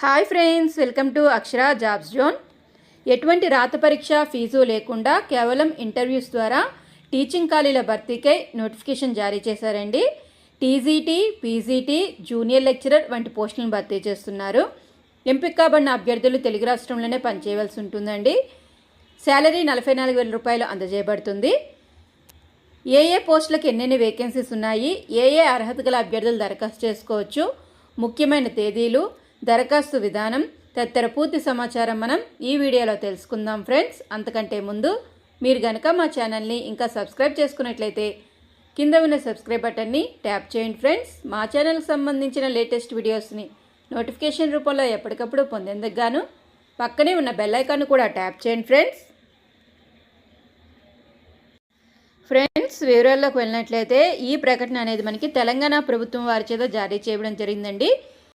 Hi friends, welcome to Akshara jobs zone. ఎటువంటి రాత పరీక్ష ఫీజు లేకుండా కేవలం ఇంటర్వ్యూస్ ద్వారా టీచింగ్ ఖాళీల భర్తీకై నోటిఫికేషన్ జారీ చేశారండి. టీజీటీ, పీజీటీ, జూనియర్ లెక్చరర్ వంటి పోస్టులను భర్తీ చేస్తున్నారు. ఎంపిక కాబడిన అభ్యర్థులు తెలుగు రాష్ట్రంలోనే పనిచేయవలసి ఉంటుందండి. శాలరీ 44,000 రూపాయలు అందజేయబడుతుంది. ఏ పోస్టులకు ఎన్నెన్ని వేకెన్సీస్ ఉన్నాయి, ఏ అర్హత గల అభ్యర్థులు దరఖాస్తు చేసుకోవచ్చు, ముఖ్యమైన తేదీలు, దరఖాస్తు విధానం తదితర పూర్తి సమాచారం మనం ఈ వీడియోలో తెలుసుకుందాం ఫ్రెండ్స్. అంతకంటే ముందు మీరు గనక మా ఛానల్ని ఇంకా సబ్స్క్రైబ్ చేసుకున్నట్లయితే కింద ఉన్న సబ్స్క్రైబ్ బటన్ని ట్యాప్ చేయండి ఫ్రెండ్స్. మా ఛానల్కి సంబంధించిన లేటెస్ట్ వీడియోస్ని నోటిఫికేషన్ రూపంలో ఎప్పటికప్పుడు పొందేందుకు గాను పక్కనే ఉన్న బెల్ ఐకాన్ కూడా ట్యాప్ చేయండి ఫ్రెండ్స్. వివరాల్లోకి వెళ్ళినట్లయితే ఈ ప్రకటన అనేది మనకి తెలంగాణ ప్రభుత్వం వారి చేత జారీ చేయడం జరిగిందండి.